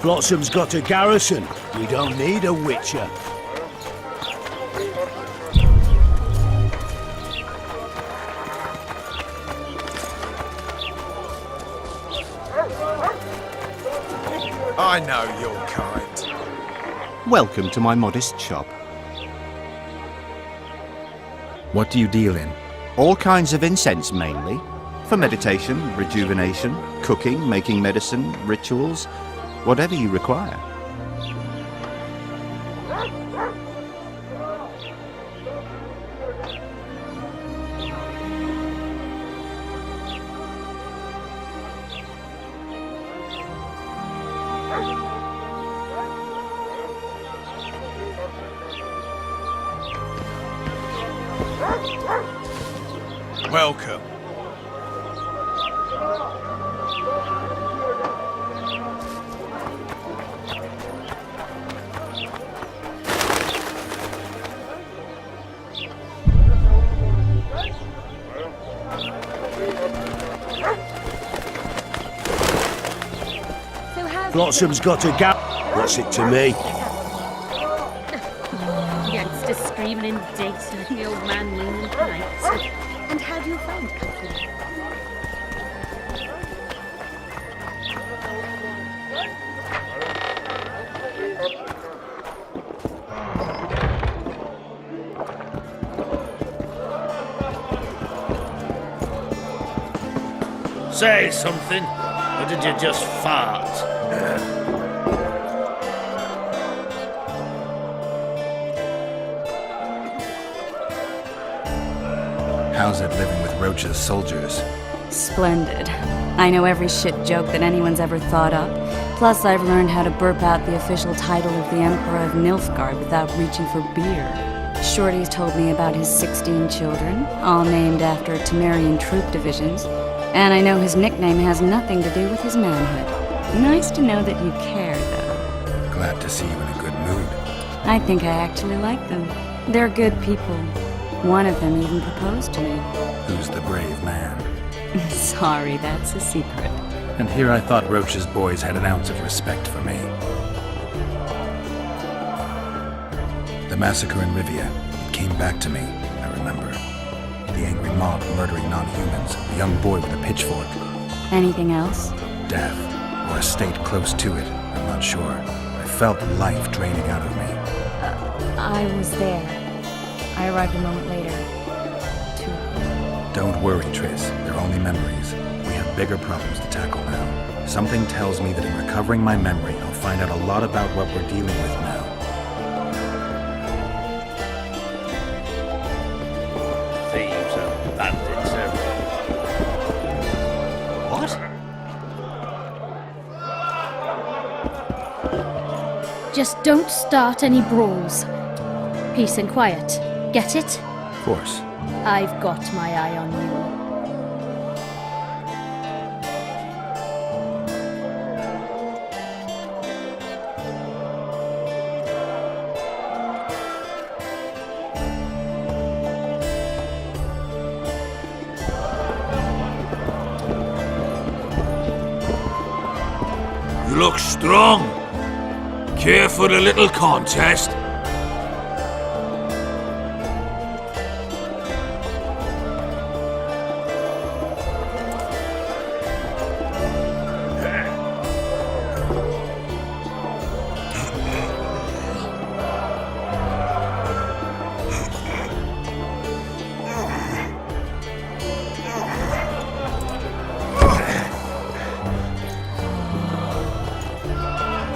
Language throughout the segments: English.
Blossom's got a garrison. We don't need a witcher. I know your kind. Welcome to my modest shop. What do you deal in? All kinds of incense mainly. For meditation, rejuvenation, cooking, making medicine, rituals, whatever you require. Welcome. Blossom's got a What's it to me? Youngsters screaming in data, the old man moon and nights. And how do you find company? Say something, or did you just fart? How's it living with Roach's soldiers? Splendid. I know every shit joke that anyone's ever thought up. Plus, I've learned how to burp out the official title of the Emperor of Nilfgaard without reaching for beer. Shorty's told me about his 16 children, all named after Temerian troop divisions. And I know his nickname has nothing to do with his manhood. Nice to know that you care, though. Glad to see you in a good mood. I think I actually like them. They're good people. One of them even proposed to me. Who's the brave man? Sorry, that's a secret. And here I thought Roach's boys had an ounce of respect for me. The massacre in Rivia, it came back to me, I remember. The angry mob murdering non-humans, a young boy with a pitchfork. Anything else? Death, or a state close to it, I'm not sure. I felt life draining out of me. I was there. I arrived a moment later. Don't worry, Triss. They're only memories. We have bigger problems to tackle now. Something tells me that in recovering my memory, I'll find out a lot about what we're dealing with now. Thieves and bandits What? Just don't start any brawls. Peace and quiet. Get it? Of course. I've got my eye on you. You look strong. Care for a little contest?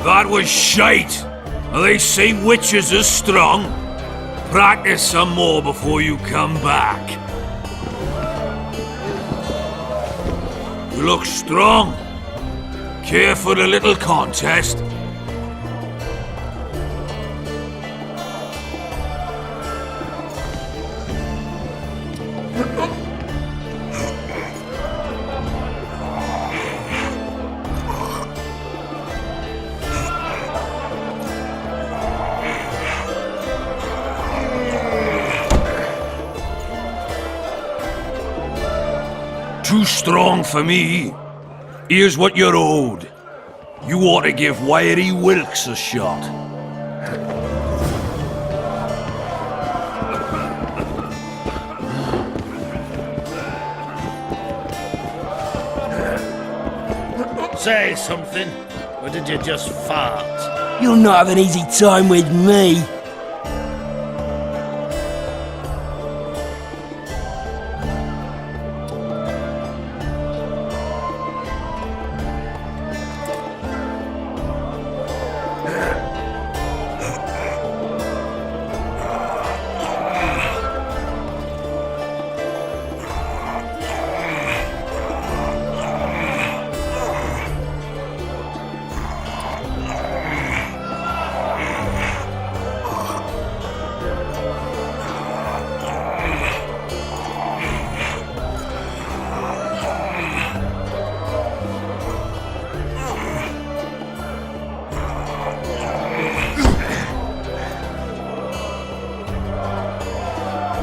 That was shite! They say witches are strong. Practice some more before you come back. You look strong. Care for a little contest? Too strong for me. Here's what you're owed. You ought to give Wiry Wilkes a shot. Say something, or did you just fart? You'll not have an easy time with me.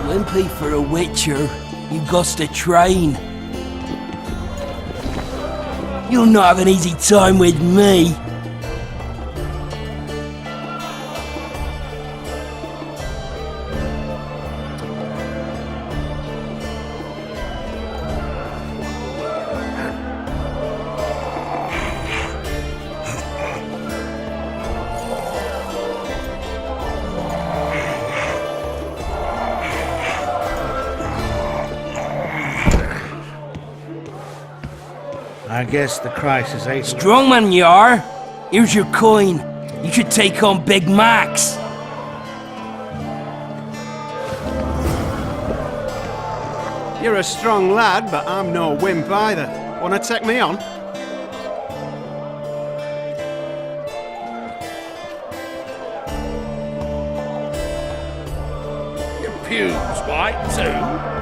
Wimpy for a witcher, you got to train. You'll not have an easy time with me. I guess the crisis ain't... Strong man you are. Here's your coin. You should take on Big Max. You're a strong lad, but I'm no wimp either. Wanna take me on? Your pubes white too?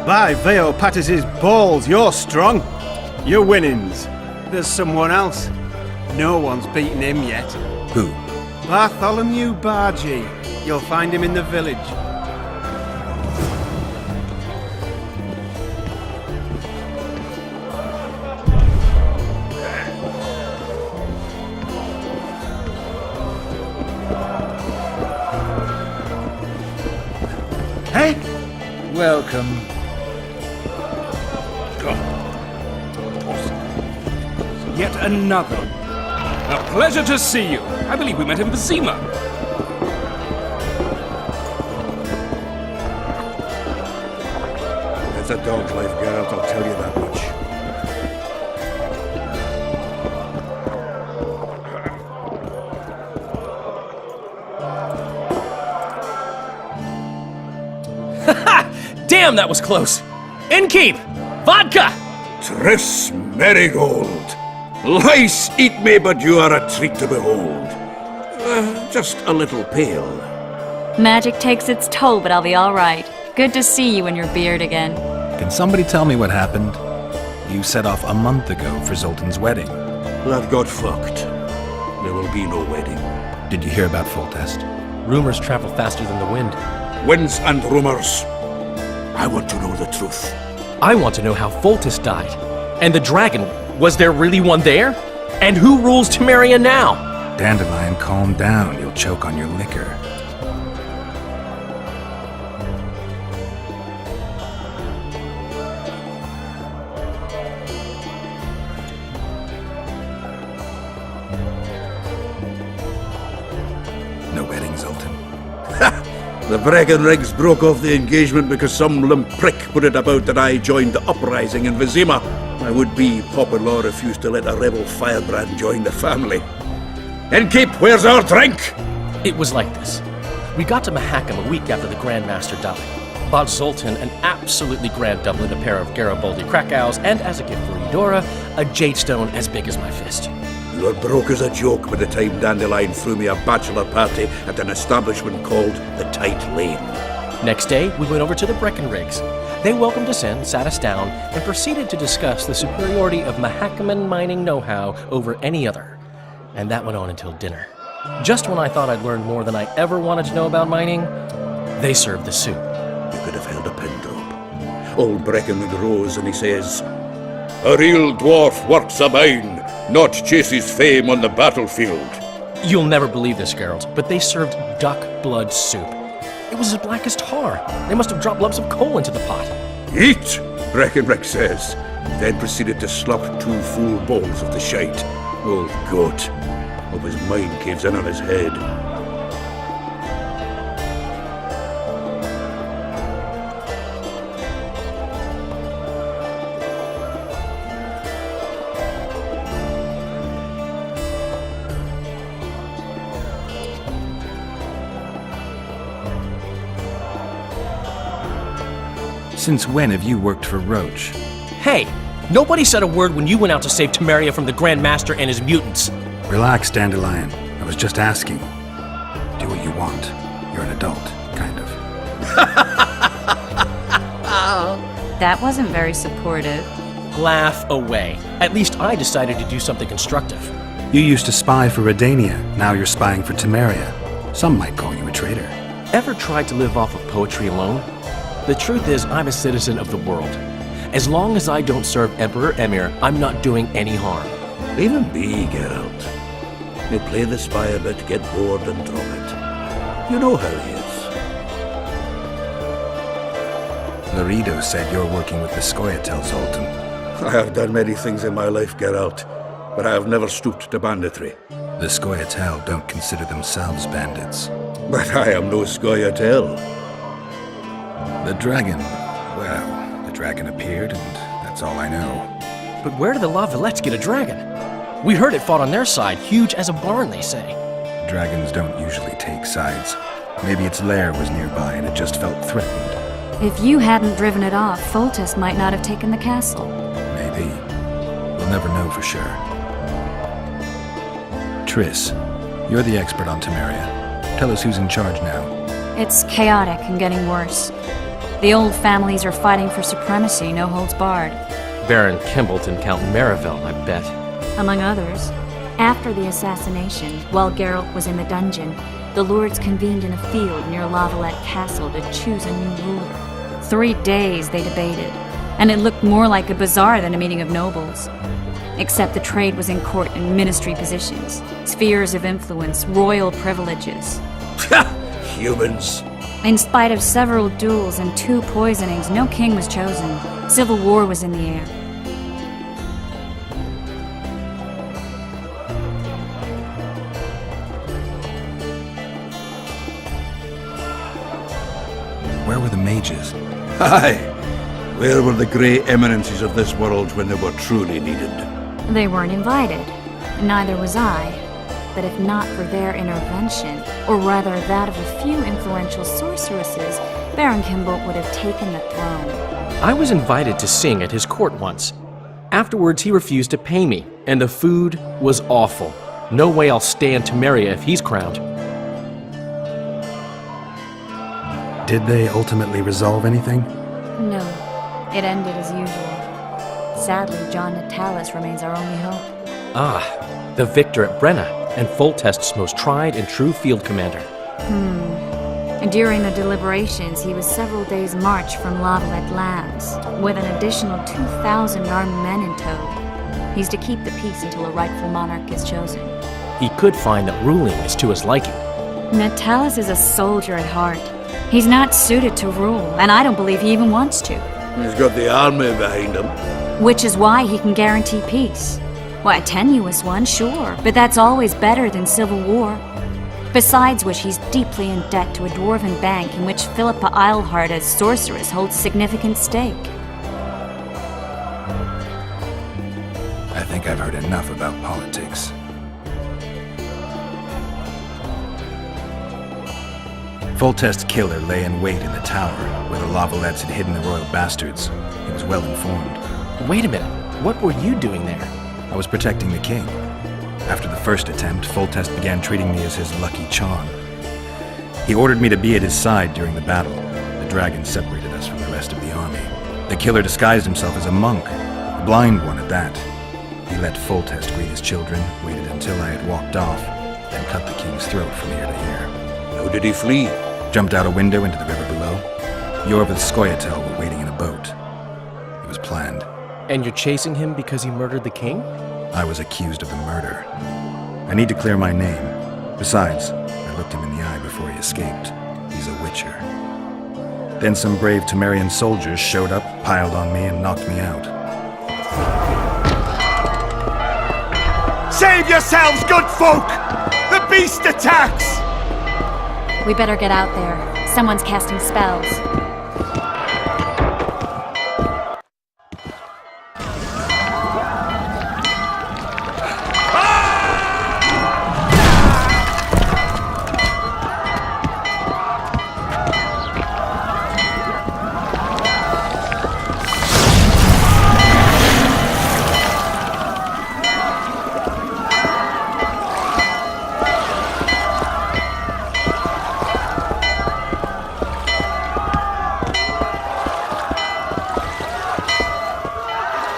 By Veo Pattis's balls, you're strong. You're winnings. There's someone else. No one's beaten him yet. Who? Bartholomew Bargy. You'll find him in the village. Hey? Welcome. Yet another. A pleasure to see you. I believe we met in Vizima. It's a dog's life, Geralt, I'll tell you that much. Damn, that was close! Innkeep! Vodka! Triss Marigold. Lice eat me, but you are a treat to behold. Just a little pale. Magic takes its toll, but I'll be all right. Good to see you in your beard again. Can somebody tell me what happened? You set off a month ago for Zoltan's wedding. That got fucked. There will be no wedding. Did you hear about Foltest? Rumors travel faster than the wind. Winds and rumors. I want to know the truth. I want to know how Foltest died. And the dragon, was there really one there? And who rules Temeria now? Dandelion, calm down. You'll choke on your liquor. No wedding, Zoltan. The Breckenrigs broke off the engagement because some limp prick put it about that I joined the uprising in Vizima. My would-be Popper-law refused to let a rebel firebrand join the family. Innkeep, where's our drink? It was like this. We got to Mahakam a week after the Grand Master died. Bought Zoltan an absolutely grand doublet, a pair of Garibaldi Krakows, and as a gift for Eudora, a jade stone as big as my fist. You were broke as a joke by the time Dandelion threw me a bachelor party at an establishment called the Tight Lane. Next day, we went over to the Breckenrigs. They welcomed us in, sat us down, and proceeded to discuss the superiority of Mahakaman mining know-how over any other. And that went on until dinner. Just when I thought I'd learned more than I ever wanted to know about mining, they served the soup. You could have held a pin drop. Old Breckenridge rose and he says, "A real dwarf works a mine, not chases fame on the battlefield." You'll never believe this, Geralt, but they served duck blood soup. It was as black as tar. They must have dropped lumps of coal into the pot. "Eat," Breckenridge says, then proceeded to slop 2 full bowls of the shite. Old goat. Hope his mind caves in on his head. Since when have you worked for Roach? Hey, nobody said a word when you went out to save Temeria from the Grand Master and his mutants. Relax, Dandelion. I was just asking. Do what you want. You're an adult, kind of. That wasn't very supportive. Laugh away. At least I decided to do something constructive. You used to spy for Redania. Now you're spying for Temeria. Some might call you a traitor. Ever tried to live off of poetry alone? The truth is, I'm a citizen of the world. As long as I don't serve Emperor Emir, I'm not doing any harm. Leave him be, Geralt. He'll play the spy a bit, get bored and drop it. You know how he is. Laredo said you're working with the Scoia'tael, Zoltan. I have done many things in my life, Geralt, but I have never stooped to banditry. The Scoia'tael don't consider themselves bandits. But I am no Scoia'tael. The dragon. Well, the dragon appeared, and that's all I know. But where did the Lavalettes get a dragon? We heard it fought on their side, huge as a barn, they say. Dragons don't usually take sides. Maybe its lair was nearby and it just felt threatened. If you hadn't driven it off, Foltest might not have taken the castle. Maybe. We'll never know for sure. Triss, you're the expert on Temeria. Tell us who's in charge now. It's chaotic and getting worse. The old families are fighting for supremacy, no holds barred. Baron Kimbolt and Count Marivelle, I bet. Among others. After the assassination, while Geralt was in the dungeon, the lords convened in a field near Lavalette Castle to choose a new ruler. 3 days they debated, and it looked more like a bazaar than a meeting of nobles. Except the trade was in court and ministry positions, spheres of influence, royal privileges. Humans. In spite of several duels and 2 poisonings, no king was chosen. Civil war was in the air. Where were the mages? Aye. Where were the grey eminences of this world when they were truly needed? They weren't invited. Neither was I. But if not for their intervention, or rather that of a few influential sorceresses, Baron Kimbolt would have taken the throne. I was invited to sing at his court once. Afterwards, he refused to pay me, and the food was awful. No way I'll stay in Temeria if he's crowned. Did they ultimately resolve anything? No. It ended as usual. Sadly, John Natalis remains our only hope. Ah, the victor at Brenna, and Foltest's most tried and true field commander. During the deliberations, he was several days' march from Lavalette lands, with an additional 2,000 armed men in tow. He's to keep the peace until a rightful monarch is chosen. He could find that ruling is to his liking. Natalis is a soldier at heart. He's not suited to rule, and I don't believe he even wants to. He's got the army behind him. Which is why he can guarantee peace. Why, a tenuous one, sure, but that's always better than civil war. Besides which, he's deeply in debt to a dwarven bank in which Philippa Eilhart as sorceress holds significant stake. I think I've heard enough about politics. Foltest's killer lay in wait in the tower, where the Lavalettes had hidden the royal bastards. He was well informed. Wait a minute, what were you doing there? I was protecting the king. After the first attempt, Foltest began treating me as his lucky charm. He ordered me to be at his side during the battle. The dragon separated us from the rest rest of the army. The killer disguised himself as a monk, a blind one at that. He let Foltest greet his children, waited until I had walked off, then cut the king's throat from ear to ear. How did he flee? Jumped out a window into the river below. Yorv with Skoyatel were waiting in a boat. It was planned. And you're chasing him because he murdered the king? I was accused of the murder. I need to clear my name. Besides, I looked him in the eye before he escaped. He's a witcher. Then some brave Temerian soldiers showed up, piled on me, and knocked me out. Save yourselves, good folk! The beast attacks! We better get out there. Someone's casting spells.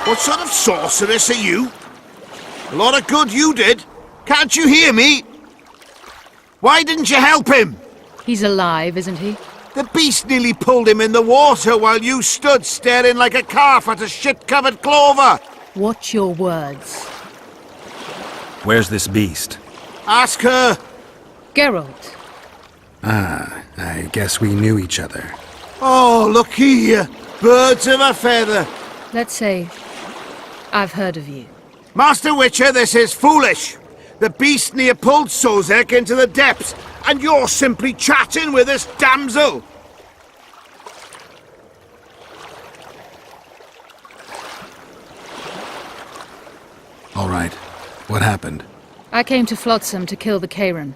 What sort of sorceress are you? A lot of good you did. Can't you hear me? Why didn't you help him? He's alive, isn't he? The beast nearly pulled him in the water while you stood staring like a calf at a shit-covered clover. Watch your words. Where's this beast? Ask her. Geralt. Ah, I guess we knew each other. Oh, look here. Birds of a feather. Let's say I've heard of you. Master Witcher, this is foolish. The beast near pulled Sozek into the depths, and you're simply chatting with this damsel. All right. What happened? I came to Flotsam to kill the Kairan,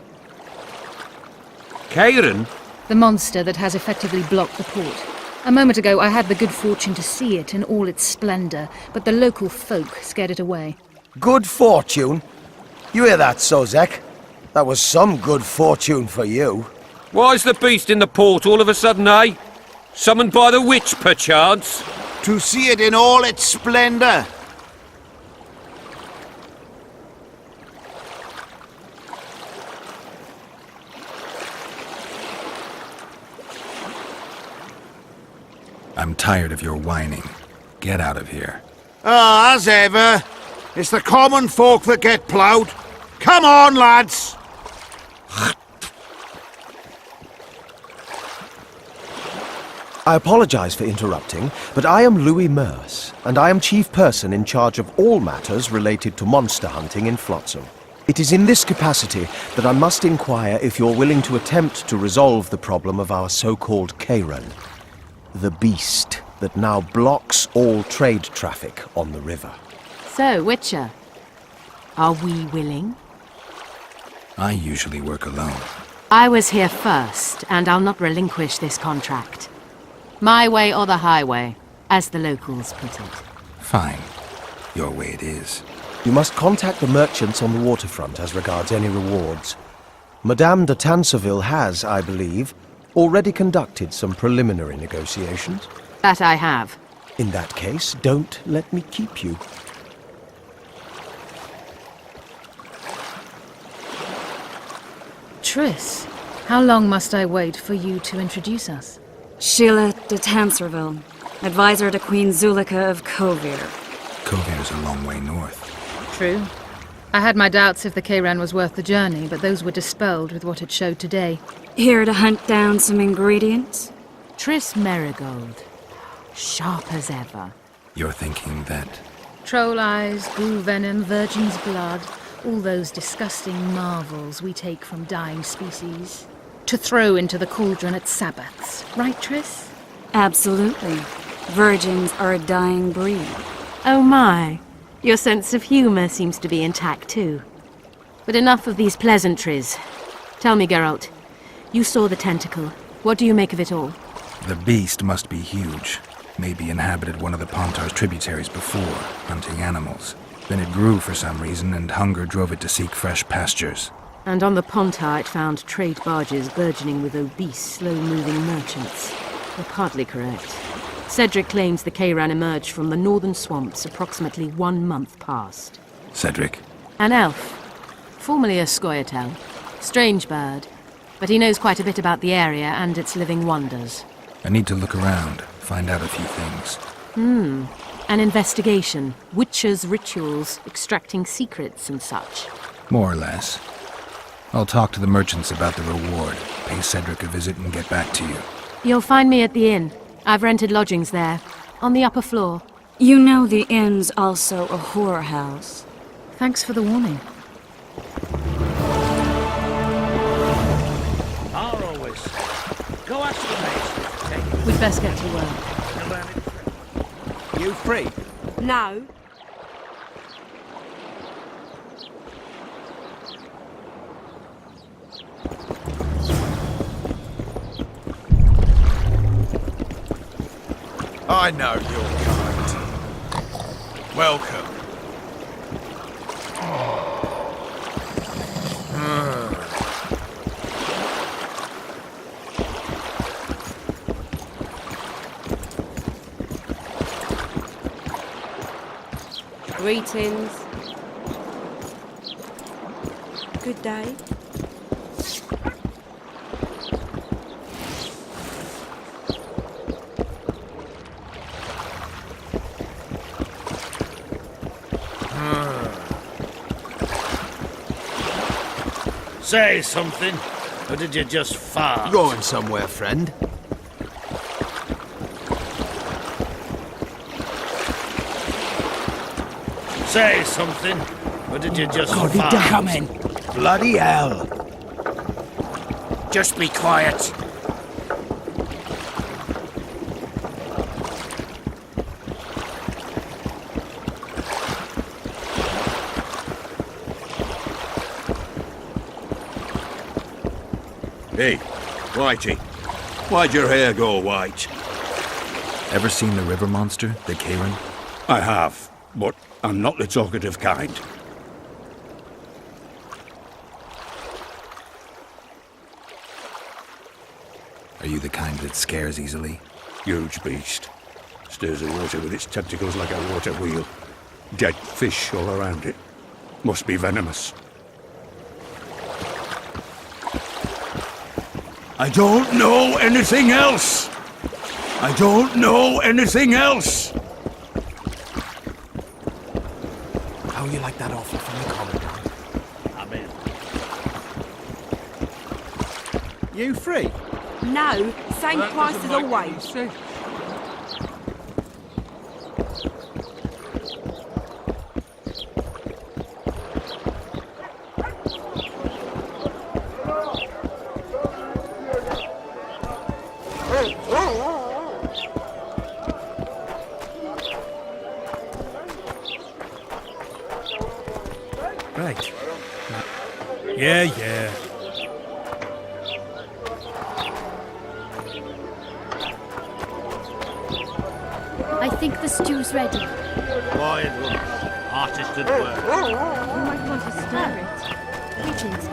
Kairan? the monster that has effectively blocked the port. A moment ago, I had the good fortune to see it in all its splendor, but the local folk scared it away. Good fortune? You hear that, Sozek? That was some good fortune for you. Why's the beast in the port all of a sudden, eh? Summoned by the witch, perchance? To see it in all its splendor. I'm tired of your whining. Get out of here. Ah, as ever. It's the common folk that get ploughed. Come on, lads! I apologize for interrupting, but I am Louis Merce, and I am chief person in charge of all matters related to monster hunting in Flotsam. It is in this capacity that I must inquire if you're willing to attempt to resolve the problem of our so-called Kairan, the beast that now blocks all trade traffic on the river. So, Witcher, are we willing? I usually work alone. I was here first, and I'll not relinquish this contract. My way or the highway, as the locals put it. Fine. Your way it is. You must contact the merchants on the waterfront as regards any rewards. Madame de Tanseville has, I believe, already conducted some preliminary negotiations. That I have. In that case, don't let me keep you. Triss, how long must I wait for you to introduce us? Sheila de Tanserville, advisor to Queen Zulika of Kovir. Kovir's a long way north. True. I had my doubts if the Kairan was worth the journey, but those were dispelled with what it showed today. Here to hunt down some ingredients? Triss Merigold. Sharp as ever. You're thinking that... Troll eyes, ghoul venom, virgin's blood, all those disgusting marvels we take from dying species. To throw into the cauldron at Sabbaths. Right, Triss? Absolutely. Virgins are a dying breed. Oh my. Your sense of humor seems to be intact too. But enough of these pleasantries. Tell me, Geralt. You saw the tentacle. What do you make of it all? The beast must be huge. Maybe inhabited one of the Pontar's tributaries before, hunting animals. Then it grew for some reason, and hunger drove it to seek fresh pastures. And on the Pontar it found trade barges burgeoning with obese, slow-moving merchants. You're partly correct. Cedric claims the Kayran emerged from the northern swamps approximately 1 month past. Cedric. An elf, formerly a Scoia'tael. Strange bird, but he knows quite a bit about the area and its living wonders. I need to look around, find out a few things. An investigation, witches' rituals, extracting secrets and such. More or less. I'll talk to the merchants about the reward, pay Cedric a visit and get back to you. You'll find me at the inn. I've rented lodgings there, on the upper floor. You know the inn's also a whorehouse. Thanks for the warning. Always. Go ask the mates. We'd best get to work. You free? No. I know your kind. Welcome. Greetings. Good day. Say something, or did you just fart? Going somewhere, friend? Say something, or did you just God, fart? they're coming. Bloody hell! Just be quiet. Hey, Whitey. Why'd your hair go white? Ever seen the river monster, the Kayran? I have, but I'm not the talkative kind. Are you the kind that scares easily? Huge beast. Stirs the water with its tentacles like a water wheel. Dead fish all around it. Must be venomous. I don't know anything else! I don't know anything else! How you like that offer from the Commandant? I'm in. You free? No. Same price as always. Right. Yeah. I think the stew's ready. Quiet, woman. Artist at work. You might want to stir it. Greetings.